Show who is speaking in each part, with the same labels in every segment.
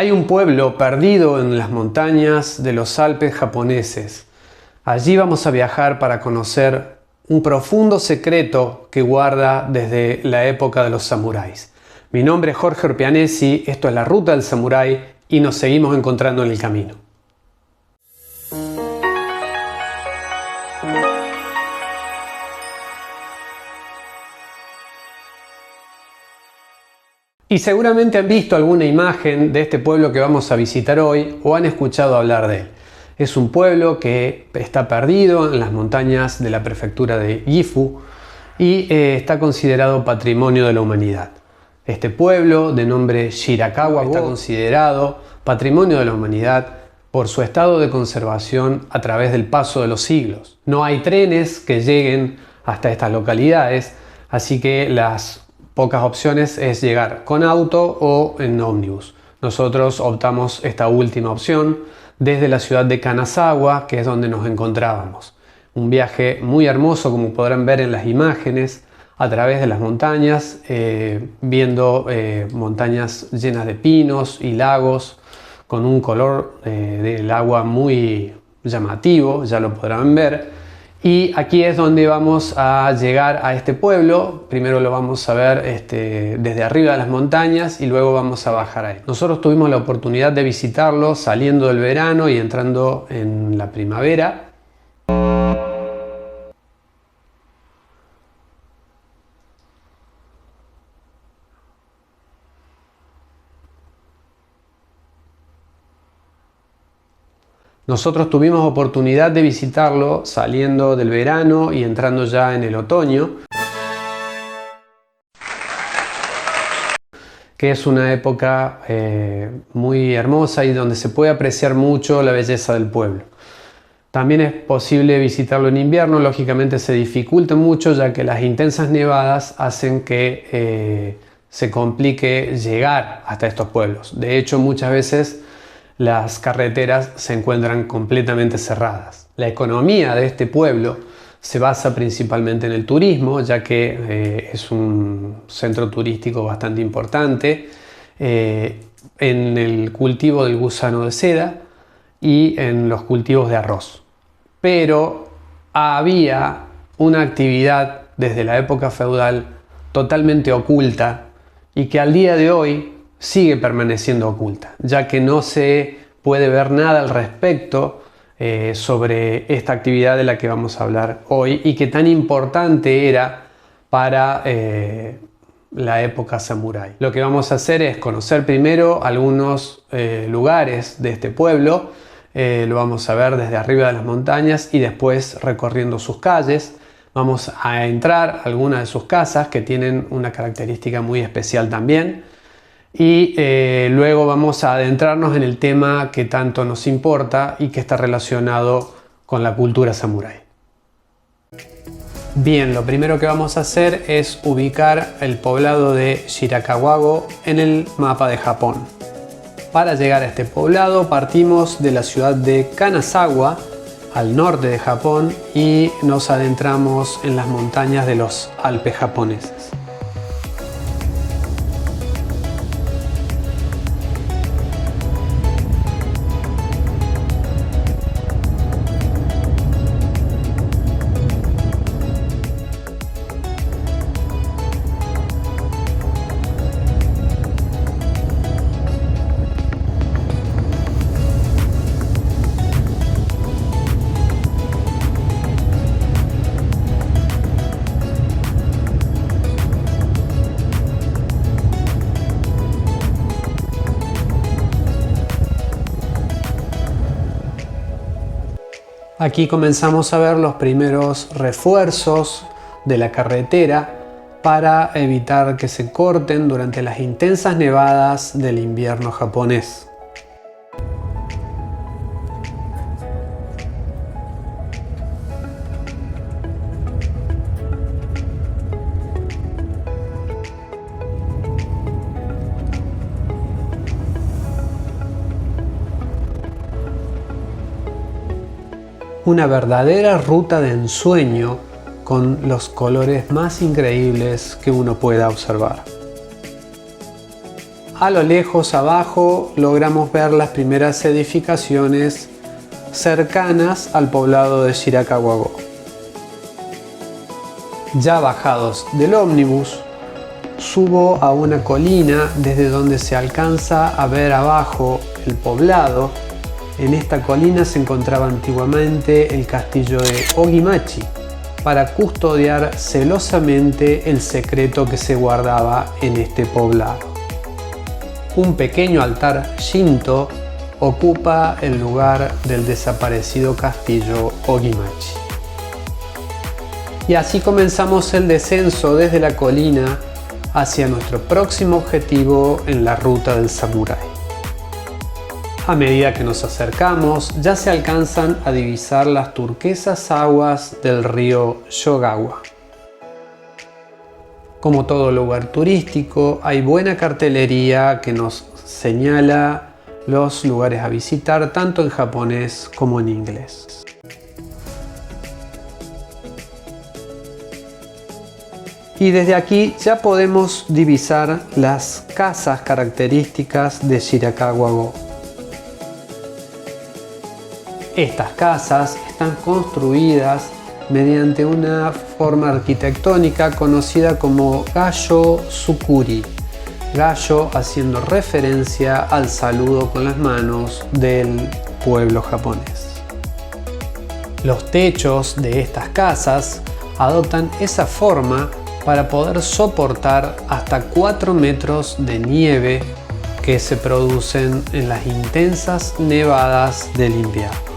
Speaker 1: Hay un pueblo perdido en las montañas de los Alpes japoneses. Allí vamos a viajar para conocer un profundo secreto que guarda desde la época de los samuráis. Mi nombre es Jorge Orpianesi, esto es La Ruta del Samurái y nos seguimos encontrando en el camino. Y seguramente han visto alguna imagen de este pueblo que vamos a visitar hoy o han escuchado hablar de él. Es un pueblo que está perdido en las montañas de la prefectura de Gifu y está considerado Patrimonio de la Humanidad. Este pueblo, de nombre Shirakawa, está considerado Patrimonio de la Humanidad por su estado de conservación a través del paso de los siglos. No hay trenes que lleguen hasta estas localidades, así que las pocas opciones es llegar con auto o en ómnibus. Nosotros optamos esta última opción desde la ciudad de Kanazawa, que es donde nos encontrábamos. Un viaje muy hermoso, como podrán ver en las imágenes, a través de las montañas, viendo montañas llenas de pinos y lagos, con un color del agua muy llamativo, ya lo podrán ver. Y aquí es donde vamos a llegar a este pueblo. Primero lo vamos a ver desde arriba de las montañas y luego vamos a bajar ahí. Nosotros tuvimos la oportunidad de visitarlo saliendo del verano y entrando en la primavera. Nosotros tuvimos oportunidad de visitarlo saliendo del verano y entrando ya en el otoño, que es una época muy hermosa y donde se puede apreciar mucho la belleza del pueblo. También es posible visitarlo en invierno, lógicamente se dificulta mucho ya que las intensas nevadas hacen que se complique llegar hasta estos pueblos. De hecho, muchas veces las carreteras se encuentran completamente cerradas. La economía de este pueblo se basa principalmente en el turismo, ya que es un centro turístico bastante importante, en el cultivo del gusano de seda y en los cultivos de arroz. Pero había una actividad desde la época feudal totalmente oculta y que al día de hoy sigue permaneciendo oculta, ya que no se puede ver nada al respecto sobre esta actividad de la que vamos a hablar hoy y que tan importante era para la época samurái. Lo que vamos a hacer es conocer primero algunos lugares de este pueblo, lo vamos a ver desde arriba de las montañas y después recorriendo sus calles. Vamos a entrar a algunas de sus casas que tienen una característica muy especial también. Y luego vamos a adentrarnos en el tema que tanto nos importa y que está relacionado con la cultura samurái. Bien, lo primero que vamos a hacer es ubicar el poblado de Shirakawa en el mapa de Japón. Para llegar a este poblado partimos de la ciudad de Kanazawa, al norte de Japón, y nos adentramos en las montañas de los Alpes japoneses. Aquí comenzamos a ver los primeros refuerzos de la carretera para evitar que se corten durante las intensas nevadas del invierno japonés. Una verdadera ruta de ensueño con los colores más increíbles que uno pueda observar. A lo lejos abajo logramos ver las primeras edificaciones cercanas al poblado de Shirakawa-go. Ya bajados del ómnibus, subo a una colina desde donde se alcanza a ver abajo el poblado. En esta colina se encontraba antiguamente el castillo de Ogimachi para custodiar celosamente el secreto que se guardaba en este poblado. Un pequeño altar Shinto ocupa el lugar del desaparecido castillo Ogimachi. Y así comenzamos el descenso desde la colina hacia nuestro próximo objetivo en la ruta del samurái. A medida que nos acercamos, ya se alcanzan a divisar las turquesas aguas del río Yogawa. Como todo lugar turístico, hay buena cartelería que nos señala los lugares a visitar tanto en japonés como en inglés. Y desde aquí ya podemos divisar las casas características de Shirakawa-go. Estas casas están construidas mediante una forma arquitectónica conocida como Gassho Tsukuri, Gassho haciendo referencia al saludo con las manos del pueblo japonés. Los techos de estas casas adoptan esa forma para poder soportar hasta 4 metros de nieve que se producen en las intensas nevadas del invierno.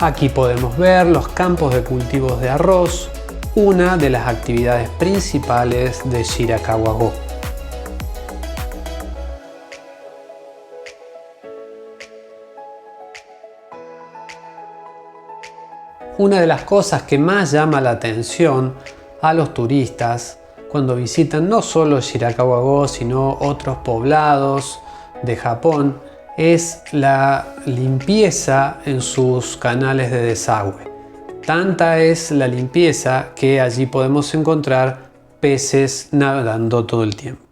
Speaker 1: Aquí podemos ver los campos de cultivos de arroz, una de las actividades principales de Shirakawa-go. Una de las cosas que más llama la atención a los turistas cuando visitan no solo Shirakawa-go sino otros poblados de Japón es la limpieza en sus canales de desagüe. Tanta es la limpieza que allí podemos encontrar peces nadando todo el tiempo.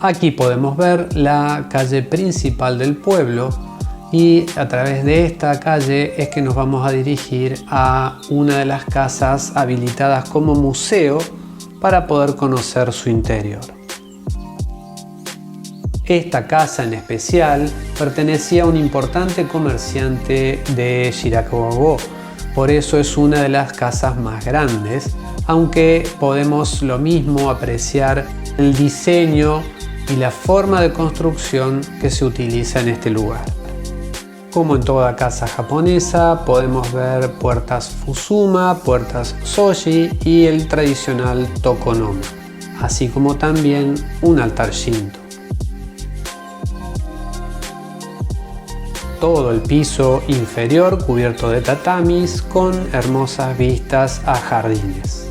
Speaker 1: Aquí podemos ver la calle principal del pueblo y a través de esta calle es que nos vamos a dirigir a una de las casas habilitadas como museo para poder conocer su interior. Esta casa en especial pertenecía a un importante comerciante de Shirakawa-go, por eso es una de las casas más grandes, aunque podemos lo mismo apreciar el diseño y la forma de construcción que se utiliza en este lugar. Como en toda casa japonesa, podemos ver puertas Fusuma, puertas Soji y el tradicional Tokonoma, así como también un altar Shinto. Todo el piso inferior cubierto de tatamis con hermosas vistas a jardines.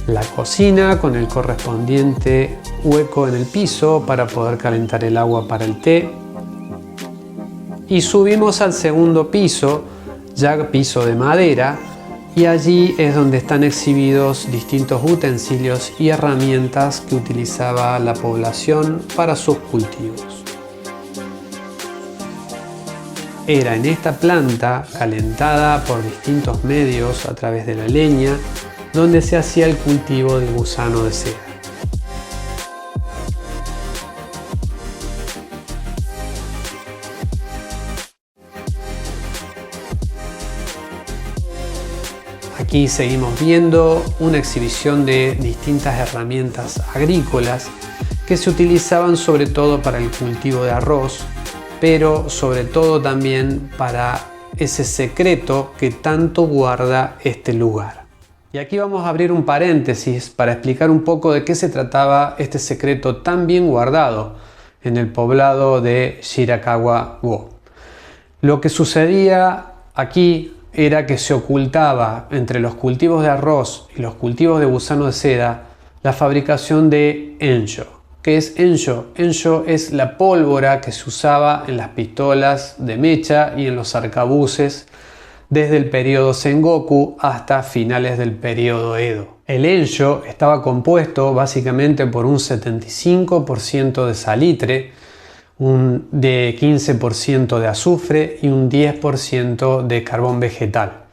Speaker 1: La cocina con el correspondiente hueco en el piso para poder calentar el agua para el té. Y subimos al segundo piso, ya piso de madera, y allí es donde están exhibidos distintos utensilios y herramientas que utilizaba la población para sus cultivos. Era en esta planta, calentada por distintos medios a través de la leña, donde se hacía el cultivo del gusano de seda. Aquí seguimos viendo una exhibición de distintas herramientas agrícolas que se utilizaban sobre todo para el cultivo de arroz, pero sobre todo también para ese secreto que tanto guarda este lugar. Y aquí vamos a abrir un paréntesis para explicar un poco de qué se trataba este secreto tan bien guardado en el poblado de Shirakawa-go. Lo que sucedía aquí era que se ocultaba entre los cultivos de arroz y los cultivos de gusano de seda la fabricación de ensho. ¿Qué es ensho? Ensho es la pólvora que se usaba en las pistolas de mecha y en los arcabuces desde el periodo Sengoku hasta finales del periodo Edo. El ensho estaba compuesto básicamente por un 75% de salitre, de 15% de azufre y un 10% de carbón vegetal.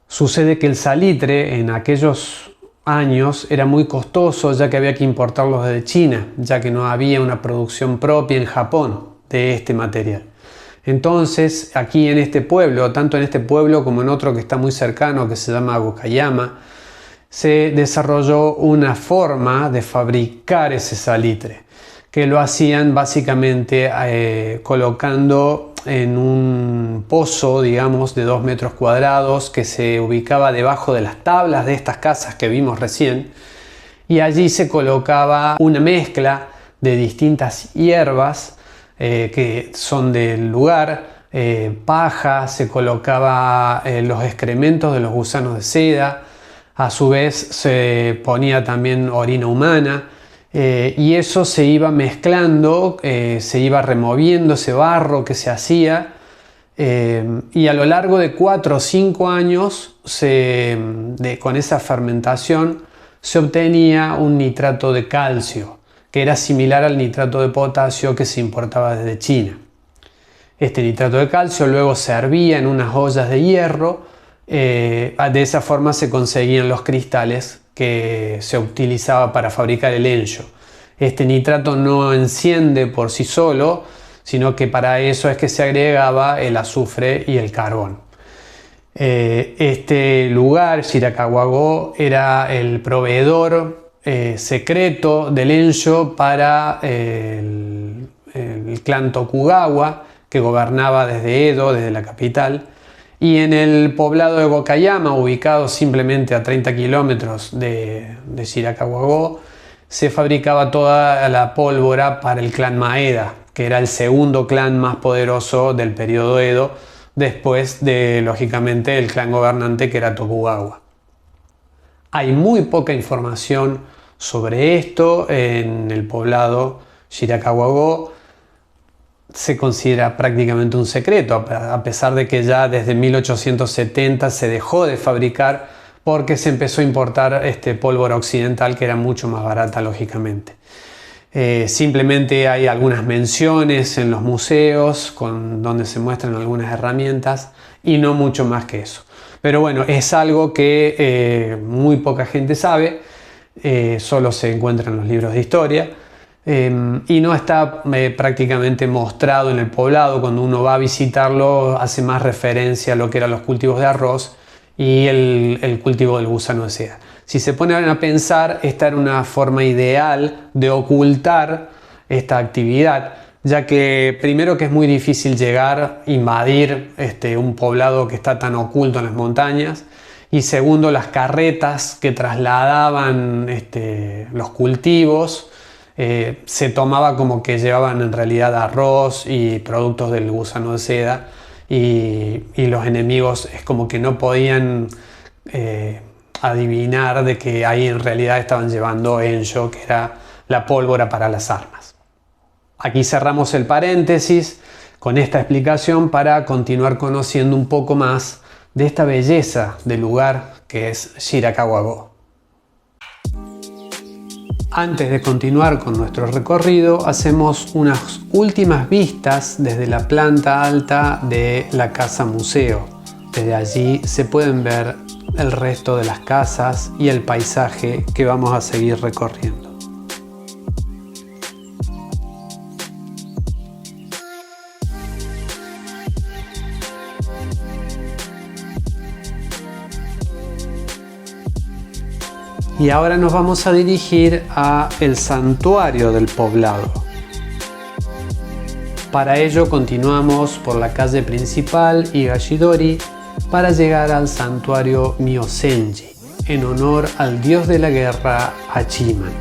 Speaker 1: Sucede que el salitre en aquellos años era muy costoso, ya que había que importarlo desde China, ya que no había una producción propia en Japón de este material. Entonces, aquí en este pueblo, tanto en este pueblo como en otro que está muy cercano, que se llama Wakayama, se desarrolló una forma de fabricar ese salitre, que lo hacían básicamente colocando en un pozo, digamos, de 2 metros cuadrados que se ubicaba debajo de las tablas de estas casas que vimos recién, y allí se colocaba una mezcla de distintas hierbas que son del lugar, paja, se colocaba los excrementos de los gusanos de seda, a su vez se ponía también orina humana, y eso se iba mezclando, se iba removiendo ese barro que se hacía, y a lo largo de 4 o 5 años con esa fermentación se obtenía un nitrato de calcio, que era similar al nitrato de potasio que se importaba desde China. Este nitrato de calcio luego se hervía en unas ollas de hierro, de esa forma se conseguían los cristales que se utilizaba para fabricar el ensho. Este nitrato no enciende por sí solo, sino que para eso es que se agregaba el azufre y el carbón. Este lugar, Shirakawa-go, era el proveedor secreto del ensho para el clan Tokugawa, que gobernaba desde Edo, desde la capital, y en el poblado de Wakayama, ubicado simplemente a 30 kilómetros de Shirakawa-go, se fabricaba toda la pólvora para el clan Maeda, que era el segundo clan más poderoso del periodo Edo, después de, lógicamente, el clan gobernante que era Tokugawa. Hay muy poca información sobre esto en el poblado Shirakawa-go. Se considera prácticamente un secreto, a pesar de que ya desde 1870 se dejó de fabricar porque se empezó a importar pólvora occidental, que era mucho más barata, lógicamente. Simplemente hay algunas menciones en los museos donde se muestran algunas herramientas y no mucho más que eso. Pero bueno, es algo que muy poca gente sabe, solo se encuentra en los libros de historia, y no está prácticamente mostrado en el poblado. Cuando uno va a visitarlo hace más referencia a lo que eran los cultivos de arroz y el cultivo del gusano de seda. Si se ponen a pensar, esta era una forma ideal de ocultar esta actividad, ya que primero que es muy difícil invadir un poblado que está tan oculto en las montañas, y segundo, las carretas que trasladaban los cultivos se tomaba como que llevaban en realidad arroz y productos del gusano de seda, y los enemigos es como que no podían adivinar de que ahí en realidad estaban llevando ensho, que era la pólvora para las armas. Aquí cerramos el paréntesis con esta explicación para continuar conociendo un poco más de esta belleza del lugar que es Shirakawa-go. Antes de continuar con nuestro recorrido, hacemos unas últimas vistas desde la planta alta de la casa museo. Desde allí se pueden ver el resto de las casas y el paisaje que vamos a seguir recorriendo. Y ahora nos vamos a dirigir a el santuario del poblado. Para ello continuamos por la calle principal Higashidori para llegar al santuario Myosenji, en honor al dios de la guerra Hachiman.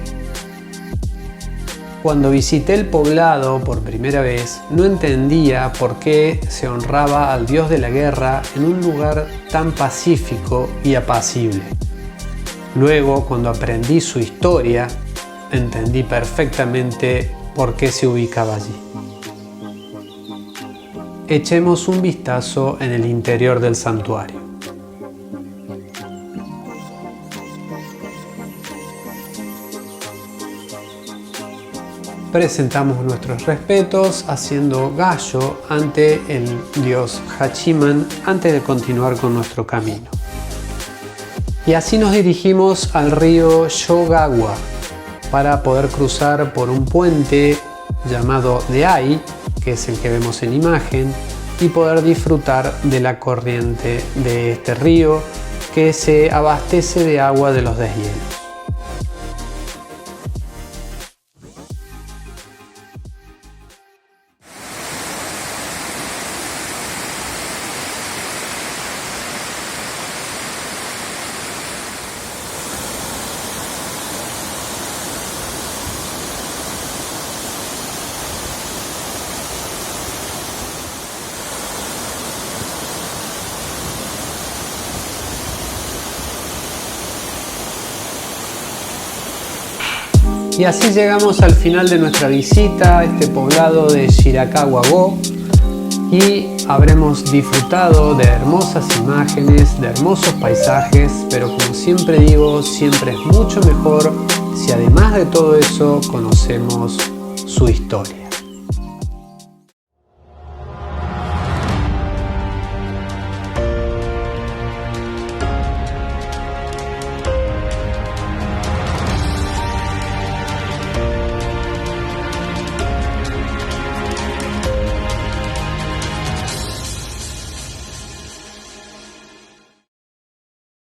Speaker 1: Cuando visité el poblado por primera vez, no entendía por qué se honraba al dios de la guerra en un lugar tan pacífico y apacible. Luego, cuando aprendí su historia, entendí perfectamente por qué se ubicaba allí. Echemos un vistazo en el interior del santuario. Presentamos nuestros respetos haciendo gallo ante el dios Hachiman antes de continuar con nuestro camino. Y así nos dirigimos al río Yogawa para poder cruzar por un puente llamado Deai, que es el que vemos en imagen, y poder disfrutar de la corriente de este río que se abastece de agua de los deshielos. Y así llegamos al final de nuestra visita a este poblado de Shirakawa-go y habremos disfrutado de hermosas imágenes, de hermosos paisajes, pero como siempre digo, siempre es mucho mejor si además de todo eso conocemos su historia.